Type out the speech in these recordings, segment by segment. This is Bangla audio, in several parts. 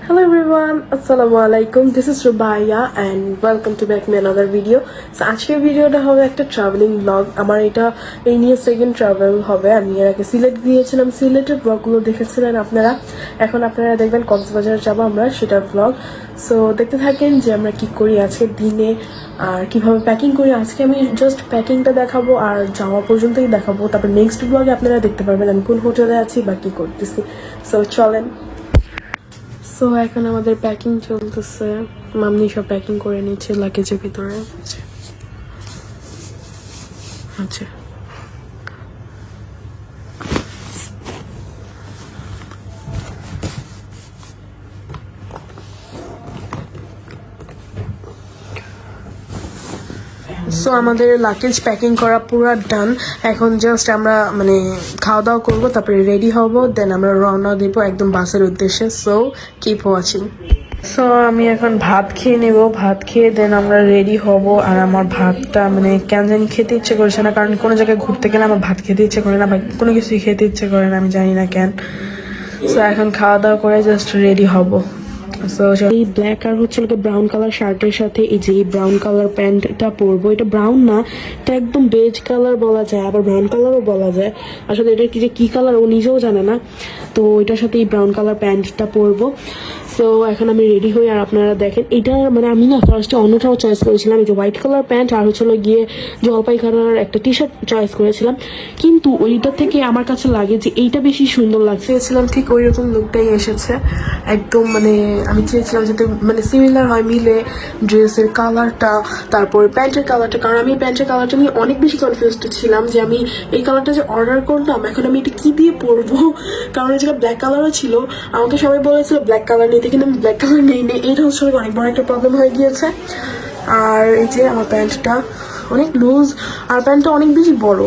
Hello everyone, Assalamu alaikum. This is Rubaya and welcome to back me another video. So আজকের ভিডিওটা হবে একটা ট্রাভেলিং ব্লগ। আমার এটা এই নিয়ে সেকেন্ড ট্রাভেল হবে। আমি এর আগে সিলেট গিয়েছিলাম, সিলেটের ব্লগগুলো দেখেছিলেন আপনারা। এখন আপনারা দেখবেন কক্সবাজার যাব আমরা, সেটার ব্লগ। সো দেখতে থাকেন যে আমরা কি করি আজকের দিনে আর কিভাবে প্যাকিং করি। আজকে আমি জাস্ট প্যাকিংটা দেখাবো আর যাওয়া পর্যন্তই দেখাবো। তারপর নেক্সট ব্লগে আপনারা দেখতে পারবেন আমি কোন হোটেলে আছি বা কি করতেছি। সো চলেন। সো এখন আমাদের প্যাকিং চলতেছে। মামনি সব প্যাকিং করে নিচ্ছে লাগেজের ভিতরে। আচ্ছা সো আমাদের লাগেজ প্যাকিং করা পুরো ডান। এখন জাস্ট আমরা খাওয়া দাওয়া করবো, তারপরে রেডি হব, দেন আমরা রওনা দিব একদম বাসের উদ্দেশ্যে। So keep watching. সো আমি এখন ভাত খেয়ে নেব, ভাত খেয়ে দেন আমরা রেডি হব। আর আমার ভাতটা কেন জানি খেতে ইচ্ছে করছে না, কারণ কোনো জায়গায় ঘুরতে গেলে আমার ভাত খেতে ইচ্ছে করে না বা কোনো কিছুই খেতে ইচ্ছে করে না, আমি জানি না কেন। সো এখন খাওয়া দাওয়া করে জাস্ট রেডি হব। এই ব্ল্যাক আর ব্রাউন কালার শার্টের সাথে এই যে ব্রাউন কালার প্যান্টটা পরবো। এটা ব্রাউন না, এটা একদম বেজ কালার বলা যায়, আবার ব্রাউন কালারও বলা যায়। আসলে এটা কি কালার ও নিজেও জানে না। তো এটার সাথে এই ব্রাউন কালার প্যান্টটা পরবো। সো এখন আমি রেডি হই আর আপনারা দেখেন এটা আমি না ফার্স্টে অন্যটাও চয়েস করেছিলাম, এই যে হোয়াইট কালার প্যান্ট আর গিয়ে জলপাই কালার একটা টি শার্ট চয়েস করেছিলাম, কিন্তু ওইটা থেকে আমার কাছে লাগে যে এইটা বেশি সুন্দর লাগছে। চেয়েছিলাম ঠিক ওই রকম লুকটাই এসেছে একদম। আমি চেয়েছিলাম যাতে সিমিলার হয়, মিলে ড্রেসের কালারটা তারপর প্যান্টের কালারটা, কারণ আমি প্যান্টের কালারটা নিয়ে অনেক বেশি কনফিউজড ছিলাম যে আমি এই কালারটা যে অর্ডার করলাম এখন আমি এটা কি দিয়ে পরবো, কারণ যেটা ব্ল্যাক কালারও ছিল। আমাকে সবাই বলেছিল ব্ল্যাক কালার নিতে, কিন্তু আমি ব্ল্যাক কালার নেই। এটা হচ্ছে অনেক বড় একটা প্রবলেম হয়ে গিয়েছে। আর এই যে আমার প্যান্টটা অনেক লুজ আর প্যান্টটা অনেক বেশি বড়।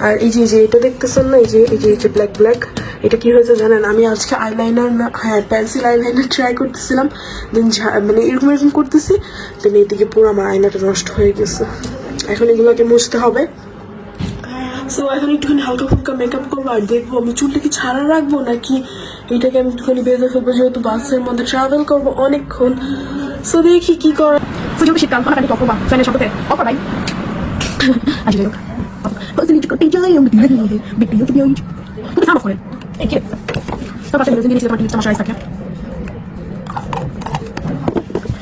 আর এই যে এটা দেখতেছেন না, এই যে ব্ল্যাক এটা কি হয়েছে জানেন, আমি আজকে আইলাইনার না, হ্যাঁ পেন্সিল আইলাইনার ট্রাই করতেছিলাম, দেন এরকম করতেছি, দেন এইদিকে পুরো আমার আয়নাটা নষ্ট হয়ে গেছে। এখন এগুলোকে মুছতে হবে। সো এখন একটুখানি হালকা ফুলকা মেকআপ করবো আর দেখবো আমি চুলটা কি ছাড়া রাখবো নাকি এটাকে আমি একটুখানি বেঁধে ফেলবো, যেহেতু বাসের মধ্যে ট্রাভেল করবো অনেকক্ষণ। সো দেখি কি করা। শীতকাল ফ্যানের সাথে ভাই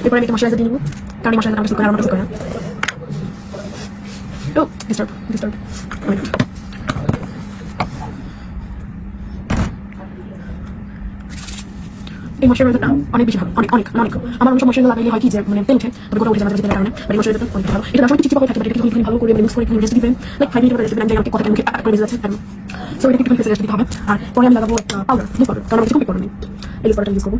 এরপরে আমি মশলা দিয়ে নেবো, কারণ মশলা আমার করে আমার করে না। ও ডিস্টার্ব এই মশলাটা অনেক বেশি ভালো, অনেক আমার অনেক মশলা লাগাইলে হয় কি যে তেল উঠে, তবে গোটা উঠে যাবে যেতে কারণে, বাট মশলাটা অনেক ভালো। এটা আসলে চিপচিপা থাকে, এটা একটু ভালো করে মিক্স করে রেস্ট দিবেন, লাইক 5 মিনিট করে রেস্ট দিবেন। আমি কথা কেমন করে বেজে যাচ্ছে তাই। সো এটা একটু রেস্ট দিতে হবে। আর পরে আমি লাগাবো পাউডার, লুজ পাউডার, কারণ আমি কিছু করব না, এই লুজ পাউডারটা ইউজ করব।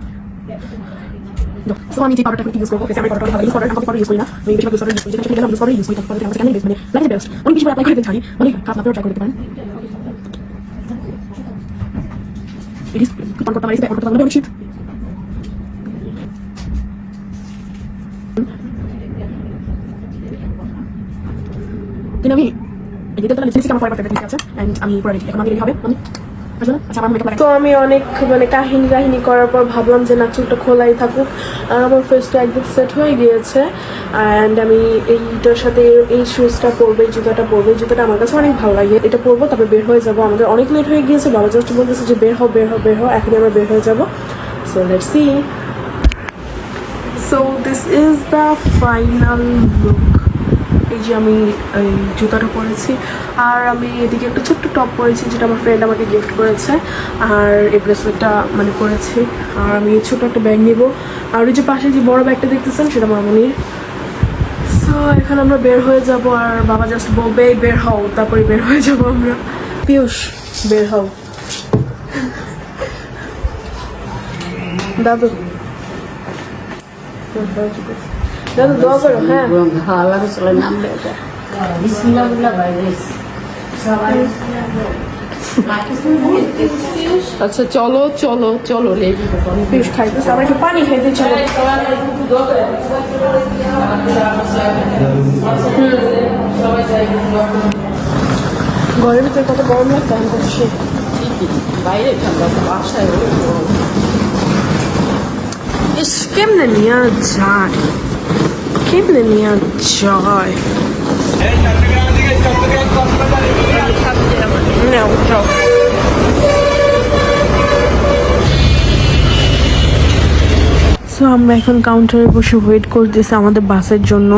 সো আমি যে পাউডারটা ইউজ করবো, আমি পাউডারটা ভালো ইউজ করি না, আমি পাউডার ইউজ করি না, আমি বেশি পাউডার ইউজ করি, যেটা আমি ইউজ করি তারপরে আমাকে কেন বেস্ট লাগে বেস্ট অনেক কিছু অ্যাপ্লাই করে দিতে পারি, অনেক খারাপ আপনারা ট্রাই করতে পারেন। it is করতে পারি ব্যাক করতে পারলে অনেক শীত। কিন্তু আমি এই যেটা লিপস্টিক আমার পরে ঠিক আছে এন্ড আমি পরে এখন আমি রেডি হবে তো আমি অনেক কাহিনী করার পর ভাবলাম যে না চুলটা খোলাই থাকুক। আর আমার ফেসটা একদম সেট হয়ে গিয়েছে অ্যান্ড আমি এইটার সাথে এই শুজটা পরবো, এই জুতাটা পরবো। এই জুতাটা আমার কাছে অনেক ভালো লাগে, এটা পরবো তারপরে বের হয়ে যাবো। আমাদের অনেক লেট হয়ে গিয়েছে, বাবা জাস্ট বলতেছে যে বের হও, এখনই আমরা বের হয়ে যাবো। So let's see. So this is the final look. এই যে আমি এই জুতাটা পরেছি আর আমি এদিকে একটা ছোট্ট টপ পরেছি যেটা আমার ফ্রেন্ড আমাকে গিফট করেছে, আর এই ব্রেসলেটটা পরেছি। আর আমি ছোট একটা ব্যাগ নিব, আর ওই যে পাশে যে বড় ব্যাগটা দেখতেছেন সেটা মামনির। সো এখন আমরা বের হয়ে যাব আর বাবা জাস্ট বলবে বের হও, তারপরে বের হয়ে যাব আমরা। পিয়ুষ বের হও। দাদু দোয়া করো। হ্যাঁ আচ্ছা চলো পিউষ খাইতেছে, আমরা একটু পানি খাইতে চলো। ঘরের ভিতরে কত গরম লাগছে, আমি করছি বাইরে ঠান্ডা, বাসায় ইস কেমনে নিয়ে যায়, কেমনে নিয়ে যায়। নাও যাও। সো আমরা এখন কাউন্টারে বসে ওয়েট করতেছি আমাদের বাসের জন্য।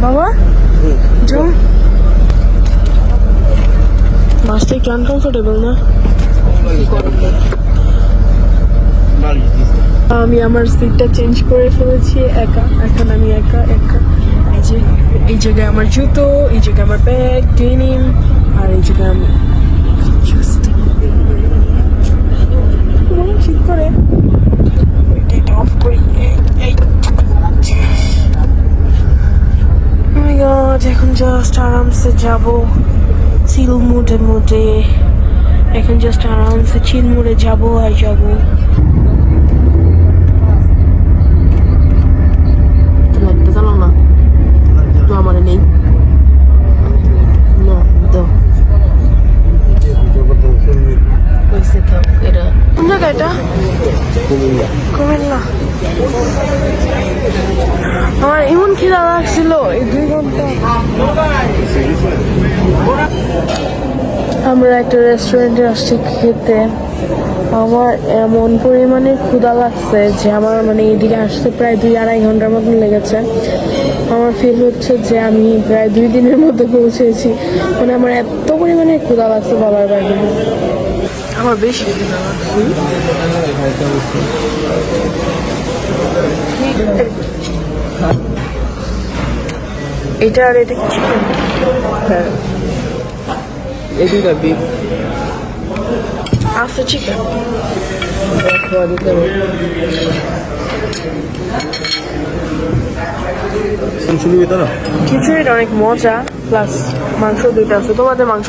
বাবা যাও, বাসটা একটু আনকমফোর্টেবল না? আমি আমার সিটটা চেঞ্জ করে ফেলেছি একা, এখন আমি একা একা। এই জায়গায় আমার জুতো, এই জায়গায় আমার ব্যাগ ডেনিম, আর এই জায়গায় আমি ঠিক করে এটা অফ করি। এখন জাস্ট আরামসে যাবো চিল মুডের মধ্যে। এখন জাস্ট আরামসে চিল মুডে যাবো আর যাবো। লাইটটা জ্বালাও না তো, আমার নেই না দাও। এটা কোন জায়গা? এটা কুমিল্লা। আমার এমন খিদা লাগছিল এই 2 ঘন্টা। আমরা একটা রেস্টুরেন্টে আসছি খেতে। আমার এমন পরিমাণে ক্ষুধা লাগছে যে আমার মানে এদিকে আসতে প্রায় 2-2.5 ঘন্টার মতন লেগেছে। আমার ফিল হচ্ছে যে আমি প্রায় 2 দিনের মধ্যে পৌঁছেছি। মানে আমার এত পরিমাণে ক্ষুধা লাগছে বলার বাইরে। আমার বেশি ক্ষুধা লাগছে। এটা আর এটা কি চিকেন? হ্যাঁ, এই দুইটা বিফ আছে চিকেন। খিচুড়িটা অনেক মজা, প্লাস মাংস 2টা আছে। তোমাদের মাংস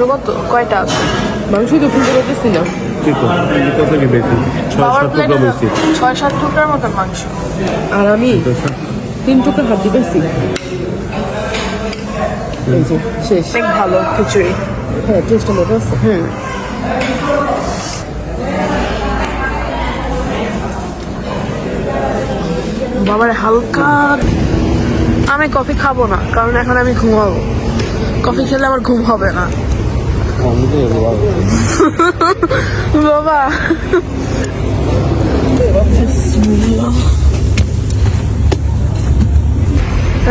কয়টা আছে? মাংস তো খুঁজে পেতেছি না। 6-7 টুকরার মতো মাংস, আর আমি 3 টুকরা হাড্ডি পেয়েছি। শেষ। অনেক ভালো খিচুড়ি। হ্যাঁ, টেস্টটা মজা আছে। বাবার হালকা। আমি কফি খাবো না, কারণ এখন আমি ঘুমাবো। কফি খেলে আমার ঘুম হবে না। বাবা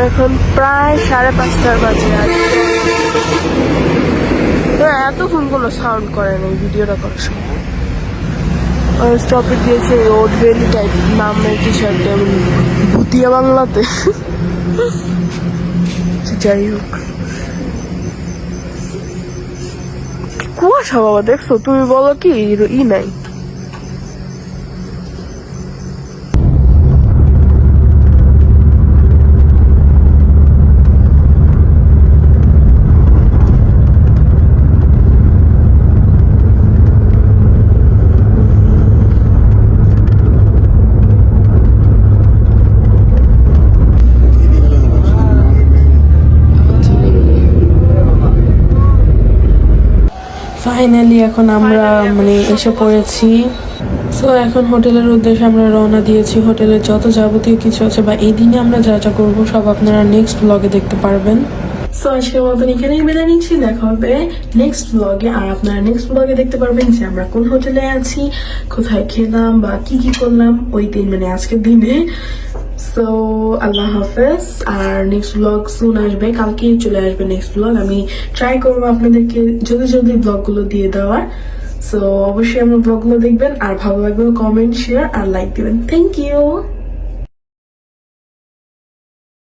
এখন প্রায় 5:30 বাজে। এতক্ষণ কোনো সাউন্ড করে না ভিডিওটা করার সময়। স্টপে দিয়েছে ওড ভ্যালি টাইপ নামের টি শার্ট, ভুতিয়া বাংলাতে। যাই হোক, কুয়াশা বাবা দেখছো? তুমি বলো কি নাই? ফাইনালি এখন আমরা মানে এসে পড়েছি। সো এখন হোটেলের উদ্দেশ্যে আমরা রওনা দিয়েছি। হোটেলের যত যাবতীয় কিছু আছে বা এই দিনে আমরা যা যা করবো সব আপনারা নেক্সট ব্লগে দেখতে পারবেন। সো আজকের মতন এখানেই বিদায় নিচ্ছি, দেখা হবে নেক্সট ব্লগে। আর আপনারা নেক্সট ব্লগে দেখতে পারবেন যে আমরা কোন হোটেলে আছি, কোথায় খেলাম বা কি কি করলাম ওই দিন, মানে আজকের দিনে। সো আল্লাহ হাফেজ। আর নেক্সট ব্লগ সুন আসবে, কালকেই চলে আসবে নেক্সট ব্লগ। আমি ট্রাই করবো আপনাদেরকে জলদি ব্লগগুলো দিয়ে দেওয়ার। সো অবশ্যই আমার ব্লগগুলো দেখবেন, আর ভালো লাগবে কমেন্ট, শেয়ার আর লাইক দিবেন। Thank you.